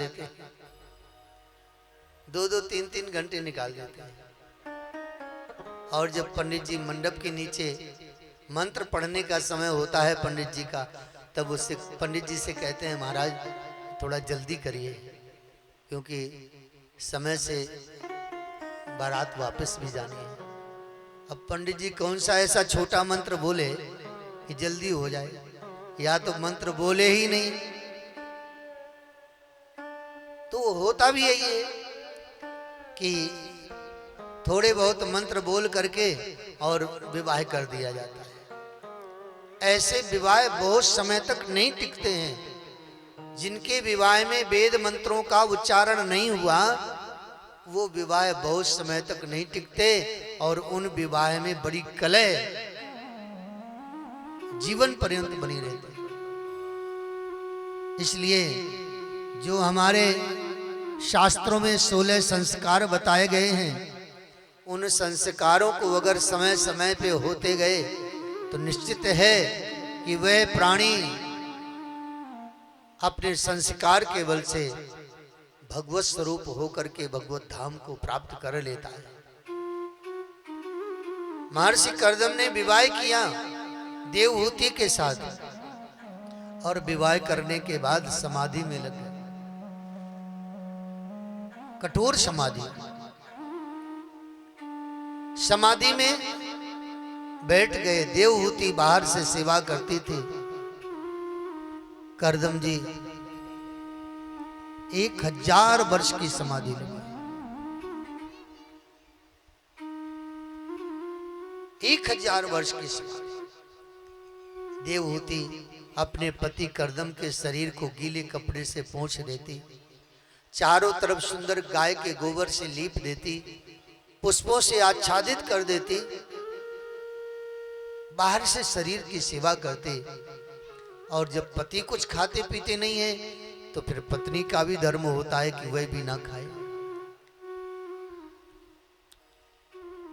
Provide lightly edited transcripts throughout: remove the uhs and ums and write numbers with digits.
देते, 2-2 3-3 घंटे निकाल देते हैं। और जब पंडित जी मंडप के नीचे मंत्र पढ़ने का समय होता है पंडित जी का, तब उससे पंडित जी से कहते हैं महाराज थोड़ा जल्दी करिए, क्योंकि समय से बारात वापस भी जानी है। अब पंडित जी कौन सा ऐसा छोटा मंत्र बोले कि जल्दी हो जाए, या तो मंत्र बोले ही नहीं। तो होता भी यही है कि थोड़े बहुत मंत्र बोल करके और विवाह कर दिया जाता है। ऐसे विवाह बहुत समय तक नहीं टिकते हैं। जिनके विवाह में वेद मंत्रों का उच्चारण नहीं हुआ, वो विवाह बहुत समय तक नहीं टिकते और उन विवाह में बड़ी कलह जीवन पर्यंत बनी रहती है। इसलिए जो हमारे शास्त्रों में 16 संस्कार बताए गए हैं, उन संस्कारों को अगर समय समय पे होते गए तो निश्चित है कि वह प्राणी अपने संस्कार के बल से भगवत स्वरूप होकर के भगवत धाम को प्राप्त कर लेता है। महर्षि कर्दम ने विवाह किया देवहूति के साथ, और विवाह करने के बाद समाधि में लग गए, कठोर समाधि। समाधि में बैठ गए। देवहूति बाहर से सेवा करती थी। कर्दम जी 1000 वर्ष की समाधि लगी। 1000 वर्ष की समाधि। देवहूति अपने पति कर्दम के शरीर को गीले कपड़े से पोंछ देती, चारों तरफ सुंदर गाय के गोबर से लीप देती, पुष्पों से आच्छादित कर देती, बाहर से शरीर की सेवा करते। और जब पति कुछ खाते पीते नहीं है तो फिर पत्नी का भी धर्म होता है कि वह भी ना खाए।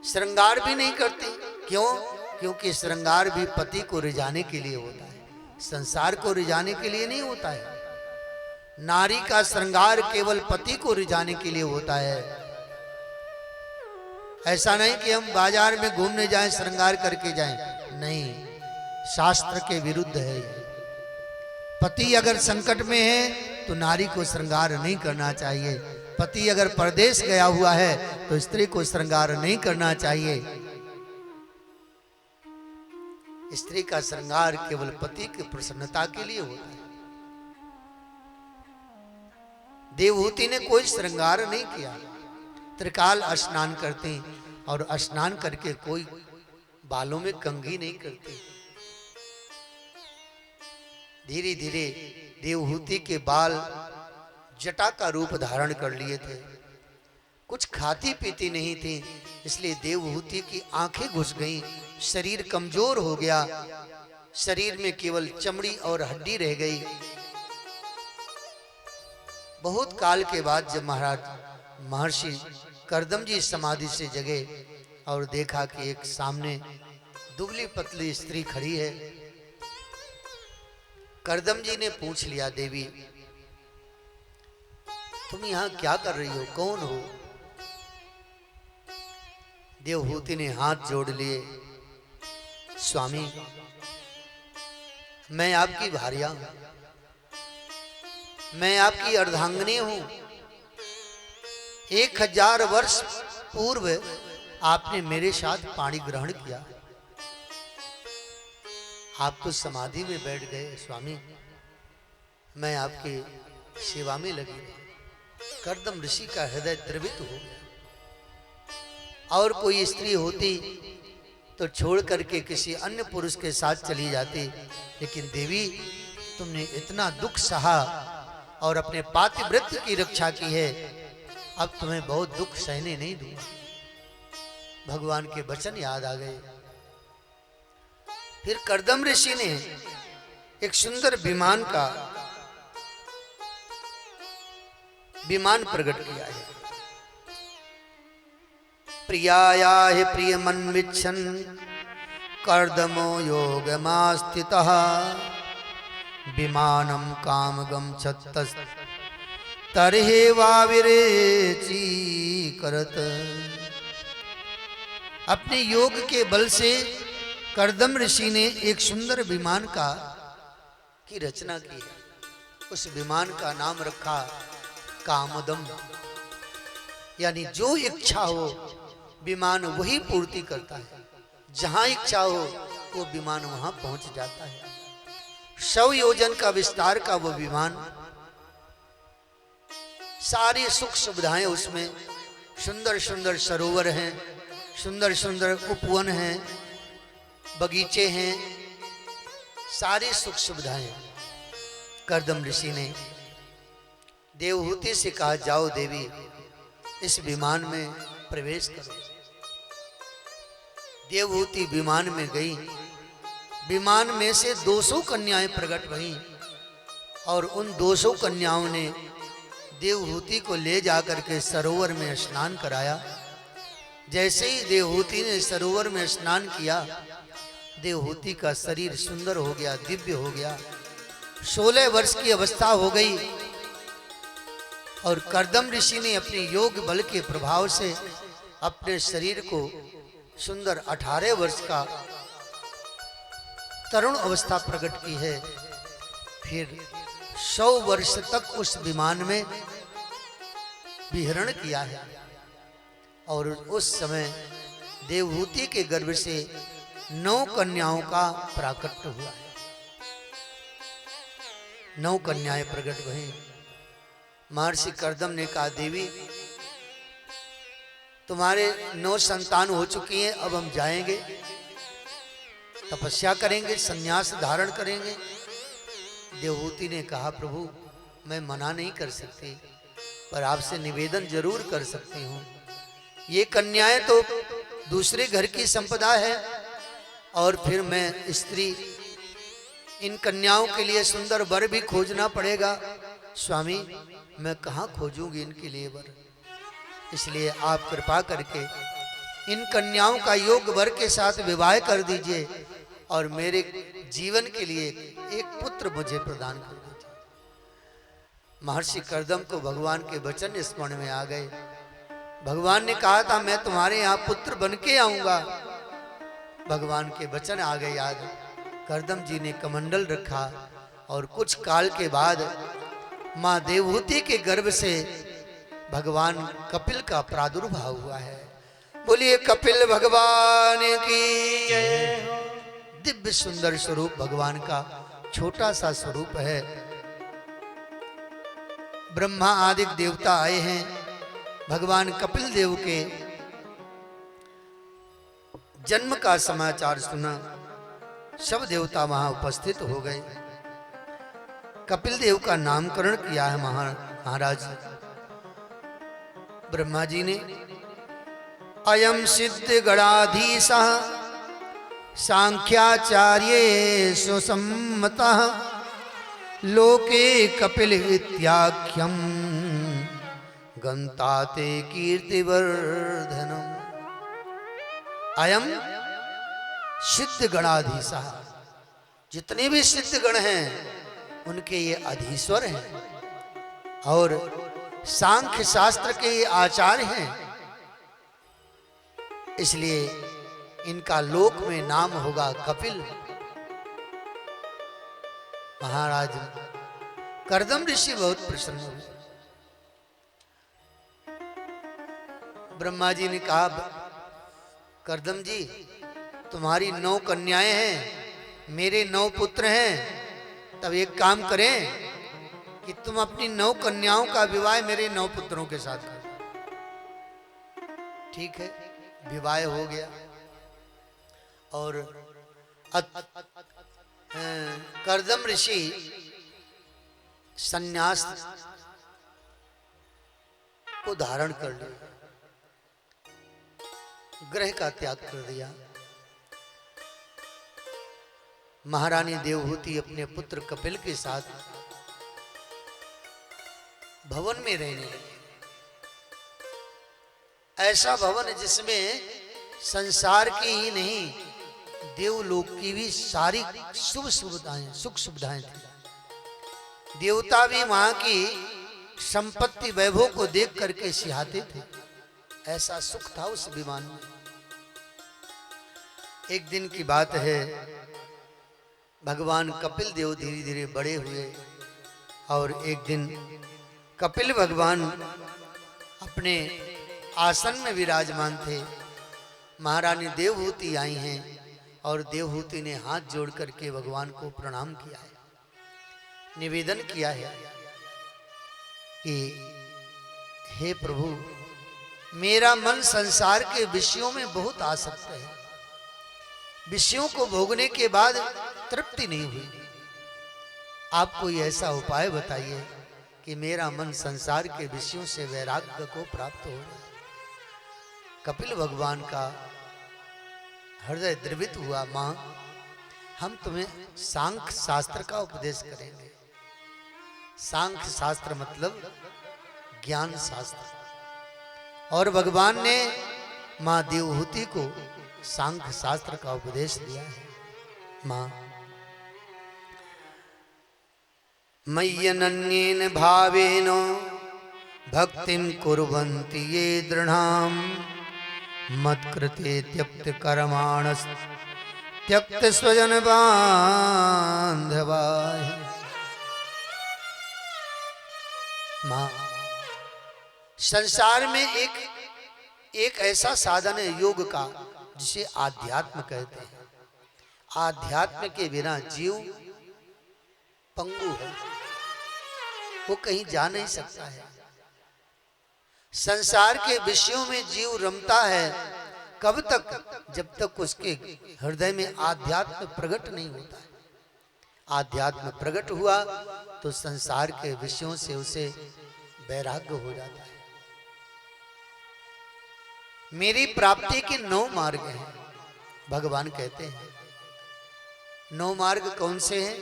श्रृंगार भी नहीं करती। क्यों? क्योंकि श्रृंगार भी पति को रिझाने के लिए होता है, संसार को रिझाने के लिए नहीं होता है। नारी का श्रृंगार केवल पति को रिझाने के लिए होता है। ऐसा नहीं कि हम बाजार में घूमने जाएं श्रृंगार करके जाएं, नहीं, शास्त्र के विरुद्ध है। पति अगर संकट में है तो नारी को श्रृंगार नहीं करना चाहिए। पति अगर परदेश गया हुआ है तो स्त्री को श्रृंगार नहीं करना चाहिए। स्त्री का श्रृंगार केवल पति की प्रसन्नता के लिए होता है। देवहूति ने कोई श्रृंगार नहीं किया। त्रिकाल स्नान करती और स्नान करके कोई बालों में कंघी नहीं करती। धीरे धीरे देवहूति के बाल जटा का रूप धारण कर लिए थे। कुछ खाती पीती नहीं थी, इसलिए देवहूति की आंखें घुस गईं, शरीर कमजोर हो गया, शरीर में केवल चमड़ी और हड्डी रह गई। बहुत काल के बाद जब महर्षि कर्दम जी समाधि से जगे और देखा कि एक सामने दुबली पतली स्त्री खड़ी है, कर्दम जी ने पूछ लिया, देवी तुम यहां क्या कर रही हो, कौन हो? देवहूति ने हाथ जोड़ लिए, स्वामी मैं आपकी भार्या हूं, मैं आपकी अर्धांगिनी हूं। 1000 वर्ष पूर्व आपने मेरे साथ पानी ग्रहण किया, आप तो समाधि में बैठ गए, स्वामी मैं आपके सेवा में लगी। कर्दम ऋषि का हृदय द्रवित हो गया। और कोई स्त्री होती तो छोड़ करके किसी अन्य पुरुष के साथ चली जाती, लेकिन देवी तुमने इतना दुख सहा और अपने पातिव्रत्य की रक्षा की है, अब तुम्हें बहुत दुख सहने नहीं दूंगा। भगवान के वचन याद आ गए। फिर कर्दम ऋषि ने एक सुंदर विमान प्रकट किया है। प्रियाया हि प्रियमन्विच्छन् कर्दमो योगमास्थितः विमानं कामगं छत्तस् तरहे वाविरेची करत। अपने योग के बल से कर्दम ऋषि ने एक सुंदर विमान की रचना की। उस विमान का नाम रखा कामदम, यानी जो इच्छा हो विमान वही पूर्ति करता है। जहां इच्छा हो वो विमान वहां पहुंच जाता है। 100 योजन का विस्तार का वो विमान, सारी सुख सुविधाएं उसमें, सुंदर सुंदर सरोवर हैं, सुंदर सुंदर उपवन हैं, बगीचे हैं, सारी सुख सुविधाएं। कर्दम ऋषि ने देवहूति से कहा, जाओ देवी इस विमान में प्रवेश करो। देवहूति विमान में गई। विमान में से 200 कन्याएं प्रकट हुई और उन 200 कन्याओं ने देवहूति को ले जाकर के सरोवर में स्नान कराया। जैसे ही देवहूति ने सरोवर में स्नान किया, देवहूति का शरीर सुंदर हो गया, दिव्य हो गया। 16 वर्ष की अवस्था हो गई और कर्दम ऋषि ने अपने योग बल के प्रभाव से अपने शरीर को सुंदर 18 वर्ष का तरुण अवस्था प्रकट की है। फिर 100 वर्ष तक उस विमान में विहरण किया है और उस समय देवहूति के गर्भ से 9 कन्याओं का प्राकट्य हुआ है। 9 कन्याएं प्रकट हुई। महर्षि कर्दम ने कहा, देवी तुम्हारे 9 संतान हो चुकी हैं, अब हम जाएंगे, तपस्या करेंगे, संन्यास धारण करेंगे। देवहूति ने कहा, प्रभु मैं मना नहीं कर सकती, पर आपसे निवेदन जरूर कर सकती हूँ। ये कन्याएं तो दूसरे घर की संपदा है और फिर मैं स्त्री, इन कन्याओं के लिए सुंदर वर भी खोजना पड़ेगा। स्वामी मैं कहाँ खोजूंगी इनके लिए वर, इसलिए आप कृपा करके इन कन्याओं का योग वर के साथ विवाह कर दीजिए और मेरे जीवन के लिए एक पुत्र मुझे प्रदान कर दीजिए। महर्षि कर्दम को भगवान के वचन स्मरण में आ गए। भगवान ने कहा था मैं तुम्हारे यहाँ पुत्र बन के आऊंगा। भगवान के वचन आ गए याद। कर्दम जी ने कमंडल रखा और कुछ काल के बाद मां देवहूति के गर्भ से भगवान कपिल का प्रादुर्भाव हुआ है। बोलिए कपिल भगवान की जय। दिव्य सुंदर स्वरूप भगवान का छोटा सा स्वरूप है। ब्रह्मा आदि देवता आए हैं भगवान कपिल देव के जन्म का समाचार सुना। सब देवता वहां उपस्थित हो गए। कपिल देव का नामकरण किया है महाराज ब्रह्मा जी ने। अयम सिद्ध गणाधीश सांख्याचार्य सुसम्मतः लोके कपिल इत्याख्यम गंताते कीर्तिवर्धनम। अयम सिद्ध गणाधीश, जितने भी सिद्ध गण हैं उनके ये अधीश्वर हैं और सांख्य शास्त्र के ये आचार्य हैं। इसलिए इनका लोक में नाम होगा कपिल। महाराज कर्दम ऋषि बहुत प्रसन्न हुए। ब्रह्मा जी ने कहा, कर्दम जी तुम्हारी 9 कन्याएं हैं, मेरे 9 पुत्र हैं। तब एक काम करें कि तुम अपनी 9 कन्याओं का विवाह मेरे 9 पुत्रों के साथ करो। ठीक है, विवाह हो गया और कर्दम ऋषि संन्यास को धारण कर लिया, ग्रह का त्याग कर दिया। महारानी देवहूति अपने पुत्र कपिल के साथ भवन में रहने लगी। ऐसा भवन जिसमें संसार की ही नहीं देवलोक की भी सारी शुभ सुविधाएं, सुख सुविधाएं थी। देवता भी वहां की संपत्ति वैभव को देख करके सिहाते थे। ऐसा सुख था उस विमान में। एक दिन की बात है, भगवान कपिल देव धीरे धीरे बड़े हुए और एक दिन कपिल भगवान अपने आसन में विराजमान थे। महारानी देवहूति आई हैं और देवहूति ने हाथ जोड़ करके भगवान को प्रणाम किया है, निवेदन किया है कि हे प्रभु, मेरा मन संसार के विषयों में बहुत आसक्त है। विषयों को भोगने के बाद तृप्ति नहीं हुई। आप कोई ऐसा उपाय बताइए कि मेरा मन संसार के विषयों से वैराग्य को प्राप्त हो जाए। कपिल भगवान का हृदय द्रवित हुआ। मां, हम तुम्हें सांख्य शास्त्र का उपदेश करेंगे। सांख्य शास्त्र मतलब ज्ञान शास्त्र। और भगवान ने मां देवहूति को सांख्य शास्त्र का उपदेश दिया है। मां, मय्यनन्येन भावेन भक्तिं कुर्वन्ति ये दृढाम् मत्कृते त्यक्त कर्माणस् त्यक्त स्वजन बांधवाय। मां, संसार में एक ऐसा साधन है योग का जिसे आध्यात्म कहते हैं। आध्यात्म के बिना जीव पंगु है, वो कहीं जा नहीं सकता है। संसार के विषयों में जीव रमता है कब तक? जब तक उसके हृदय में आध्यात्म प्रकट नहीं होता है। आध्यात्म प्रकट हुआ तो संसार के विषयों से उसे वैराग्य हो जाता है। मेरी प्राप्ति के 9 मार्ग हैं, भगवान कहते हैं। 9 मार्ग कौन से हैं?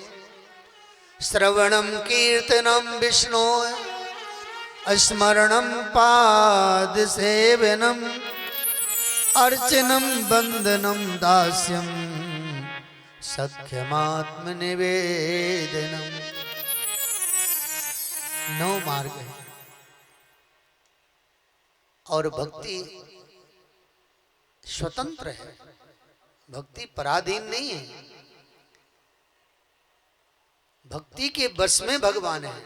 श्रवणम कीर्तनम विष्णु, स्मरणम पाद सेवनम, अर्चनम बंदनम दास्यम, सख्यमात्म निवेदनम। 9 मार्ग है। और भक्ति स्वतंत्र है, भक्ति पराधीन नहीं है। भक्ति के बस में भगवान है।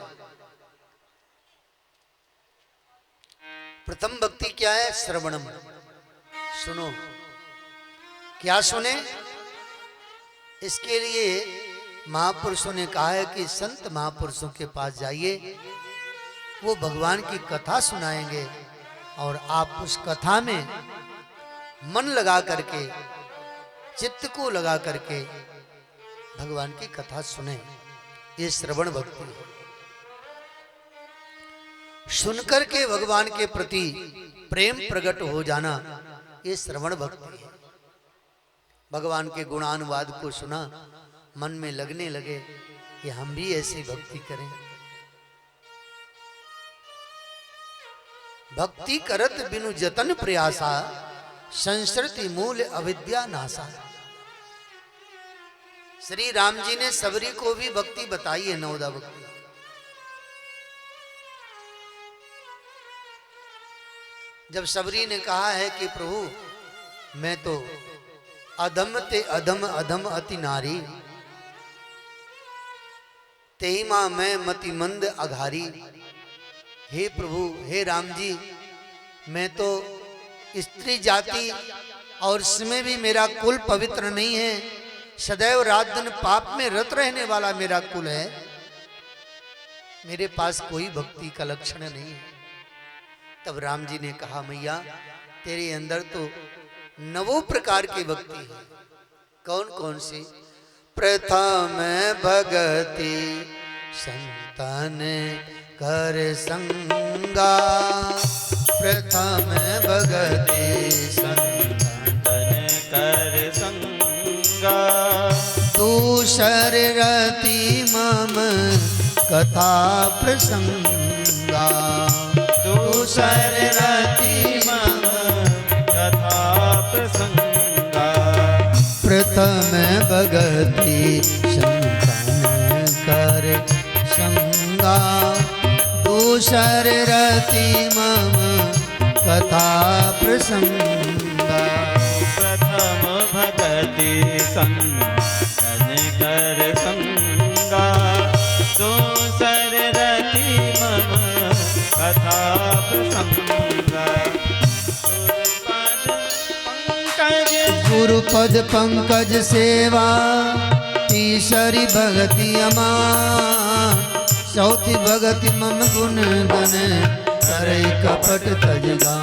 प्रथम भक्ति क्या है? श्रवणम, सुनो। क्या सुने? इसके लिए महापुरुषों ने कहा है कि संत महापुरुषों के पास जाइए, वो भगवान की कथा सुनाएंगे और आप उस कथा में मन लगा करके, चित्त को लगा करके भगवान की कथा सुने। ये श्रवण भक्ति है। सुनकर के भगवान के प्रति प्रेम प्रकट हो जाना, ये श्रवण भक्ति है। भगवान के गुणानुवाद को सुना, मन में लगने लगे कि हम भी ऐसी भक्ति करें। भक्ति करत बिनु जतन प्रयासा, संस्कृति मूल अविद्या नासा। श्री राम जी ने सबरी को भी भक्ति बताई है, 9 भक्ति। जब सबरी ने कहा है कि प्रभु, मैं तो अधम ते अधम अधम अति नारी, तेही मां मैं मति मंद अघारी। हे प्रभु, हे राम जी, मैं तो स्त्री जाति और इसमें भी मेरा कुल पवित्र नहीं है। सदैव रात दिन पाप में रत रहने वाला मेरा कुल है। मेरे पास कोई भक्ति का लक्षण नहीं है। तब राम जी ने कहा, मैया तेरे अंदर तो 9 प्रकार की भक्ति है। कौन कौन सी? प्रथम भगति संतन कर संगा, प्रथम भगति संतन कर संगा, दूसर रति मम कथा प्रसंगा, दूसर रति मम कथा प्रसंगा, प्रथम भगति संतन कर संगा, दूसर रति मम कथा प्रसंगा। प्रथम भगति संतन कर संगा, दूसर रति मम कथा प्रसंगा। गुरुपद पंकज सेवा तीसरी भगति अमान, चौथी भगति मम गुण गण करे कपट तजगा।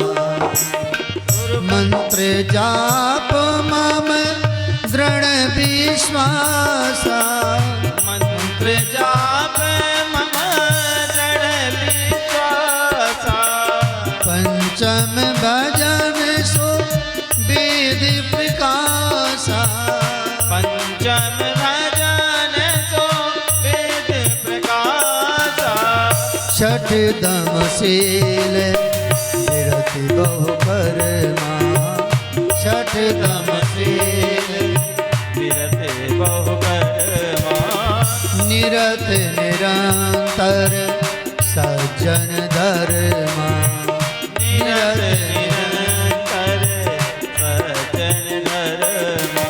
मंत्र जाप मम दृढ़ विश्वासा, मंत्र जाप मम दृढ़ विश्वासा। पंचम भजन सो वेद प्रकाशा, पंचम भजन सो वेद प्रकाशा। छठ दमशील निरति बहु करमा, छठ दमशील विरत बहु कर्मा। निरत निरंतर सज्जन धर्मा, निरत निरंतर सज्जन धर्मा।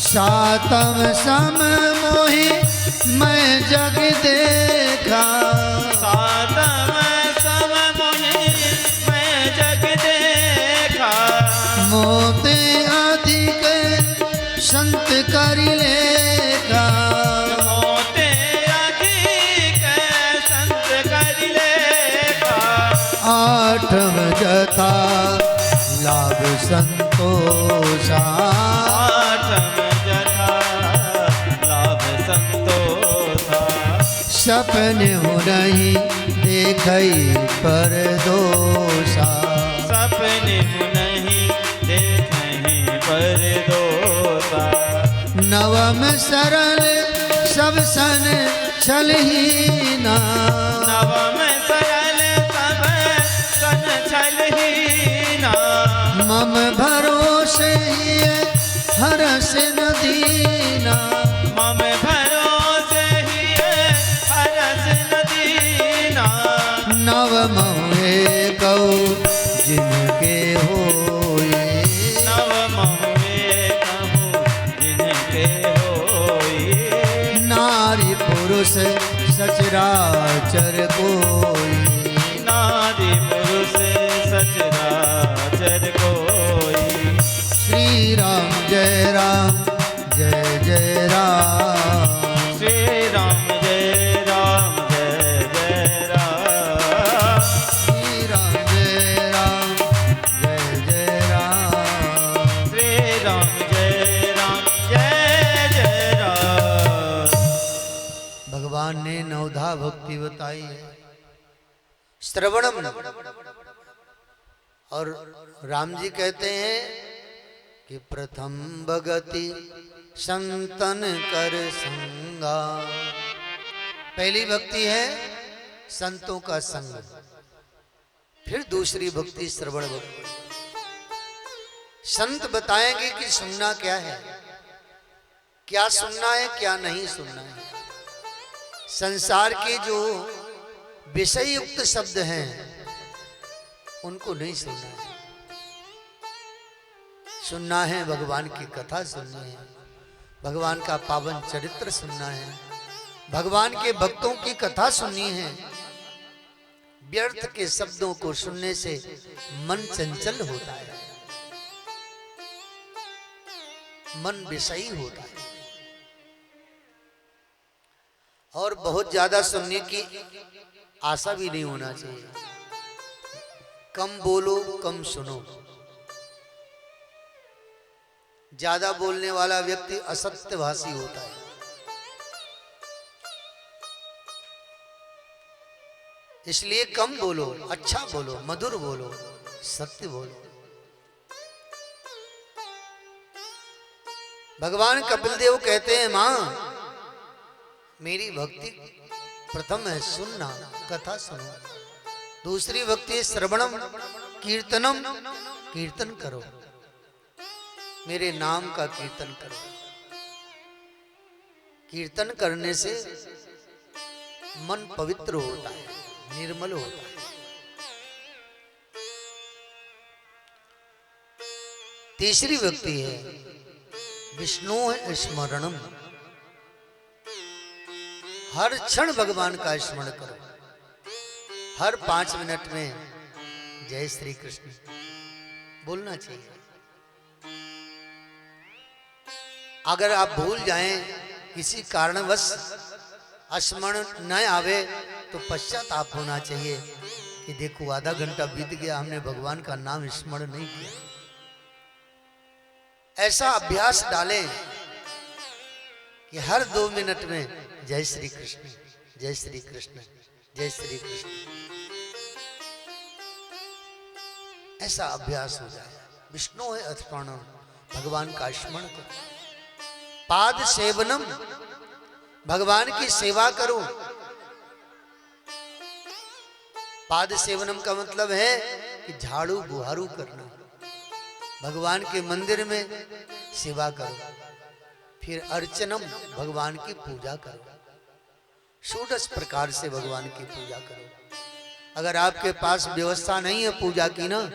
सातम सम मोहि मैं जग देखा, सातम सम मोहि मैं जग देखा। मोते अधिक संत कर लेखा, मोते अधिक संत कर लेखा। आठम जथा लाभ संतोषा, आठम जथा लाभ संतोषा। सपने हो नहीं देखई पर दोषा, सपने नहीं देखहीं पर दोषा। नवम सरल सब सन छलहीना, नवम सरल सब सन छलहीना। मम भरोसे हरस न दीना, मम भरोसे ही हरस न दीना। नवम कौ जिनके होए, नवम कहूँ जिनके होई। नारी पुरुष सचराचर कोई, नारी पुरुष सचराचर कोई। श्री राम जय राम जय जय राम, श्री राम जय राम जय जय राम। श्री राम जय राम जय जय राम, श्री राम जय जय राम। भगवान ने नवधा भक्ति बताई है। श्रवणम, और राम जी कहते हैं कि प्रथम भगति संतन कर संगा। पहली भक्ति है संतों का संग, फिर दूसरी भक्ति श्रवण भक्ति। संत बताएंगे कि सुनना क्या है, क्या सुनना है क्या नहीं सुनना है। संसार के जो विषय युक्त शब्द हैं उनको नहीं सुनना है। सुनना है भगवान की कथा सुननी है, भगवान का पावन चरित्र सुनना है, भगवान के भक्तों की कथा सुननी है। व्यर्थ के शब्दों को सुनने से मन चंचल होता है, मन विषयी होता है। और बहुत ज्यादा सुनने की आशा भी नहीं होना चाहिए। कम बोलो कम सुनो। ज्यादा बोलने वाला व्यक्ति असत्यभाषी होता है। इसलिए कम बोलो, अच्छा बोलो, मधुर बोलो, सत्य बोलो। भगवान कपिल देव कहते हैं, मां मेरी भक्ति प्रथम है सुनना, कथा सुनो। दूसरी भक्ति है श्रवणम, कीर्तनम, कीर्तन करो, मेरे नाम का कीर्तन करो। कीर्तन करने से मन पवित्र होता है, निर्मल होता है। तीसरी व्यक्ति है विष्णु स्मरणम। हर क्षण भगवान का स्मरण करो। हर 5 मिनट में जय श्री कृष्ण बोलना चाहिए। अगर आप भूल जाएं, किसी कारणवश स्मरण न आवे, तो पश्चाताप होना चाहिए कि देखो आधा घंटा बीत गया, हमने भगवान का नाम स्मरण नहीं किया। ऐसा अभ्यास डालें कि हर 2 मिनट में जय श्री कृष्ण, जय श्री कृष्ण, जय श्री कृष्ण, ऐसा अभ्यास हो जाए। विष्णु है स्मरणम, भगवान का स्मरण करो। पाद सेवनम, भगवान की सेवा करो। पाद सेवनम का मतलब है कि झाड़ू बुहारू करना। भगवान के मंदिर में सेवा करो। फिर अर्चनम, भगवान की पूजा करो। 16 प्रकार से भगवान की पूजा करो। अगर आपके पास व्यवस्था नहीं है पूजा की ना,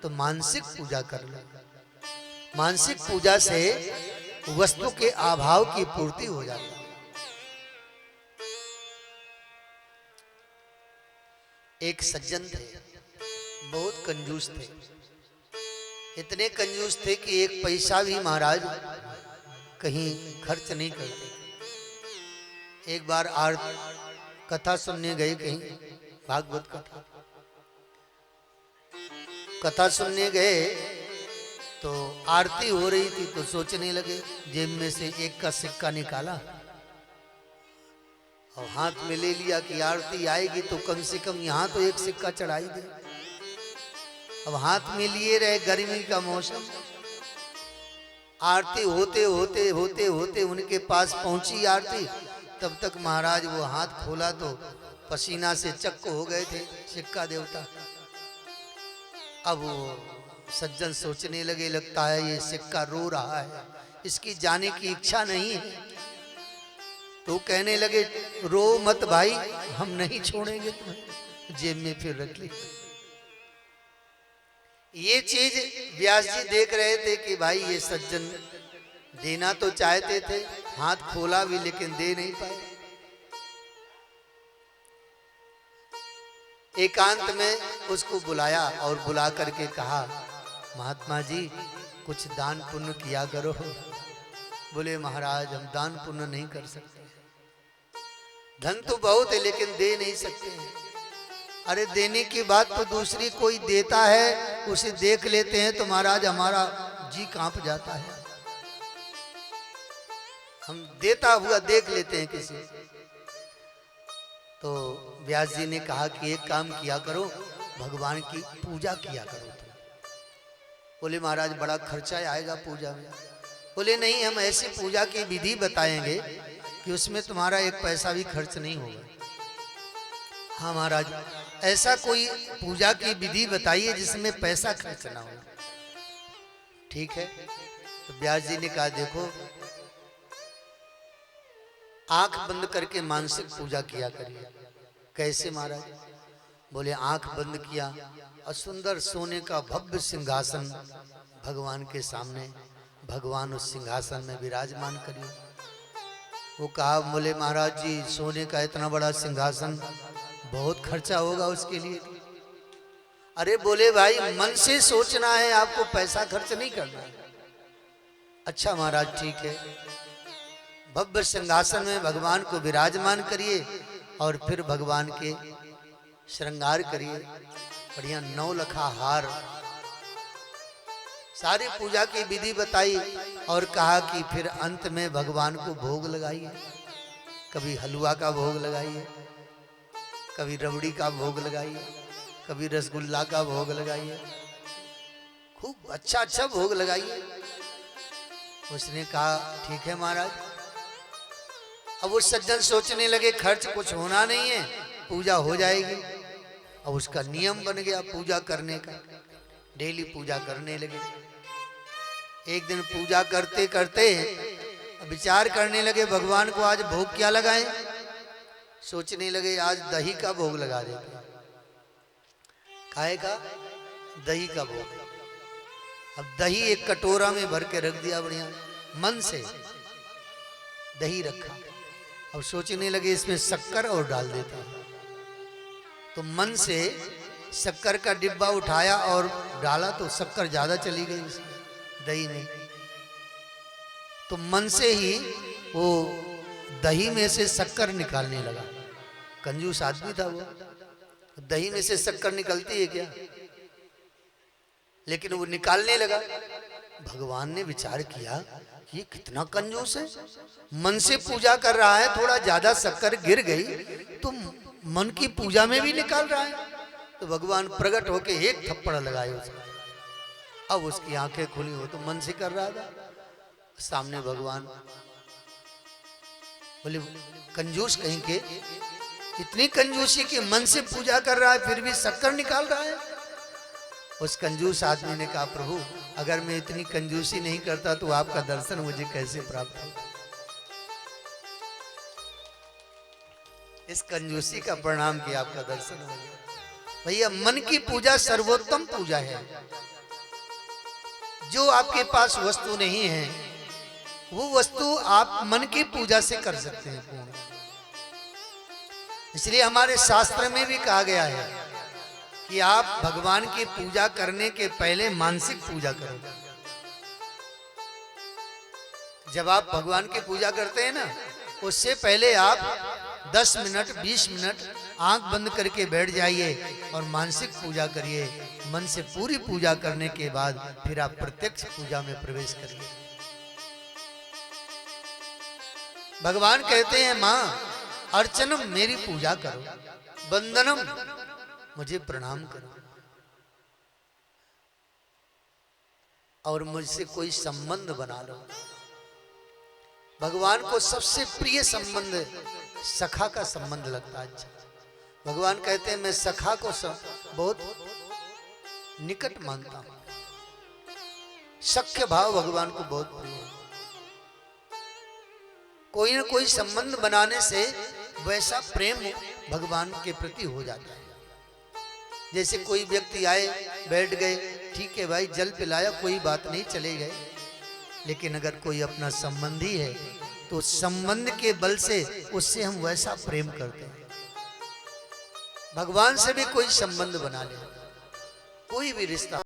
तो मानसिक पूजा कर लो। मानसिक पूजा से वस्तु के अभाव की पूर्ति हो जाती है। एक सज्जन थे, बहुत कंजूस थे। इतने कंजूस थे कि एक पैसा भी महाराज कहीं खर्च नहीं करते। एक बार कथा सुनने गए कहीं, भागवत कथा सुनने गए, तो आरती हो रही थी, तो सोचने लगे, जेब में से एक का सिक्का निकाला और हाथ में ले लिया कि आरती आएगी तो कम से कम यहाँ तो एक सिक्का चढ़ाई दे। अब हाथ में लिए रहे, गर्मी का मौसम, आरती होते होते होते होते उनके पास पहुंची आरती, तब तक महाराज वो हाथ खोला तो पसीना से चक्क हो गए थे सिक्का देवता। अब वो सज्जन सोचने लगे, लगता है ये सिक्का रो रहा है, इसकी जाने की इच्छा नहीं है। तो कहने लगे, रो मत भाई, हम नहीं छोड़ेंगे तुम्हें, जेब में फिर रख ली। ये चीज व्यास जी देख रहे थे कि भाई ये सज्जन देना तो चाहते थे, हाथ खोला भी लेकिन दे नहीं पाए। एकांत में उसको बुलाया और बुला करके कहा, महात्मा जी कुछ दान पुण्य किया करो। बोले महाराज हम दान पुण्य नहीं कर सकते, धन तो बहुत है लेकिन दे नहीं सकते हैं। अरे देने की बात तो दूसरी कोई देता है, उसे देख लेते हैं तो महाराज हमारा जी कांप जाता है। हम देता हुआ देख लेते हैं किसी। तो व्यास जी ने कहा कि एक काम किया करो, भगवान की पूजा किया करो तुम। बोले महाराज बड़ा खर्चा आएगा पूजा में। बोले नहीं, हम ऐसी पूजा की विधि बताएंगे कि उसमें तुम्हारा एक पैसा भी खर्च नहीं होगा। हाँ महाराज, ऐसा कोई पूजा की विधि बताइए जिसमें पैसा खर्च ना हो। ठीक है। तो व्यास जी ने कहा, देखो आंख बंद करके मानसिक पूजा किया करिए। कैसे महाराज? बोले आंख बंद किया और सुंदर सोने का भव्य सिंहासन भगवान के सामने, भगवान उस सिंहासन में विराजमान करिए। वो कहा, बोले महाराज जी सोने का इतना बड़ा सिंहासन बहुत खर्चा होगा उसके लिए। अरे बोले भाई मन से सोचना है, आपको पैसा खर्च नहीं करना है। अच्छा महाराज ठीक है। भव्य सिंहासन में भगवान को विराजमान करिए और फिर भगवान के श्रृंगार करिए, बढ़िया 9 लखा हार, सारी पूजा की विधि बताई और कहा कि फिर अंत में भगवान को भोग लगाइए। कभी हलवा का भोग लगाइए, कभी रबड़ी का भोग लगाइए, कभी रसगुल्ला का भोग लगाइए, खूब अच्छा अच्छा भोग लगाइए। उसने कहा ठीक है महाराज। अब वो सज्जन सोचने लगे खर्च कुछ होना नहीं है, पूजा हो जाएगी। अब उसका नियम बन गया पूजा करने का, डेली पूजा करने लगे। एक दिन पूजा करते करते विचार करने लगे भगवान को आज भोग क्या लगाएं। सोचने लगे आज दही का भोग लगा देते हैं। काहे का? दही का भोग। अब दही एक कटोरा में भर के रख दिया, बढ़िया मन से दही रखा। अब सोचने लगे इसमें शक्कर और डाल देते हैं, तो मन से शक्कर का डिब्बा उठाया और डाला तो शक्कर ज्यादा चली गई उसमें दही में। तो मन से ही वो दही में से शक्कर निकालने लगा। कंजूस आदमी था वो, दही में से शक्कर निकलती है क्या? लेकिन वो निकालने लगा। भगवान ने विचार किया ये कितना कंजूस है, मन से पूजा कर रहा है, थोड़ा ज्यादा शक्कर गिर गई तो मन की पूजा में भी निकाल रहा है। तो भगवान प्रकट होके एक थप्पड़ लगाए उसको। अब उसकी आंखें खुली, हो तो मन से कर रहा था, सामने भगवान। बोले कंजूस कहीं के, इतनी कंजूसी कि मन से पूजा कर रहा है फिर भी शक्कर निकाल रहा है। उस कंजूस आदमी ने कहा प्रभु अगर मैं इतनी कंजूसी नहीं करता तो आपका दर्शन मुझे कैसे प्राप्त हो? इस कंजूसी का परिणाम किया आपका दर्शन हो गया। भैया मन की पूजा सर्वोत्तम पूजा है। जो आपके पास वस्तु नहीं है वो वस्तु आप मन की पूजा से कर सकते हैं पूर्ण। इसलिए हमारे शास्त्र में भी कहा गया है कि आप भगवान की पूजा करने के पहले मानसिक पूजा करो। जब आप भगवान की पूजा करते हैं ना, उससे पहले आप 10 मिनट 20 मिनट आंख बंद करके बैठ जाइए और मानसिक पूजा करिए। मन से पूरी पूजा करने के बाद फिर आप प्रत्यक्ष पूजा में प्रवेश करिए। भगवान कहते हैं मां अर्चनम मेरी पूजा करो, वंदनम मुझे प्रणाम करो, और मुझसे कोई संबंध बना लो। भगवान को सबसे प्रिय संबंध सखा का संबंध लगता है। अच्छा, भगवान कहते हैं मैं सखा को बहुत निकट मानता हूं। सख्य भाव भगवान को बहुत प्रिय है। कोई ना कोई संबंध बनाने से वैसा प्रेम भगवान के प्रति हो जाता है। जैसे कोई व्यक्ति आए बैठ गए, ठीक है भाई जल पिलाया कोई बात नहीं चले गए, लेकिन अगर कोई अपना संबंधी है तो संबंध के बल से उससे हम वैसा प्रेम करते हैं। भगवान से भी कोई संबंध बना ले, कोई भी रिश्ता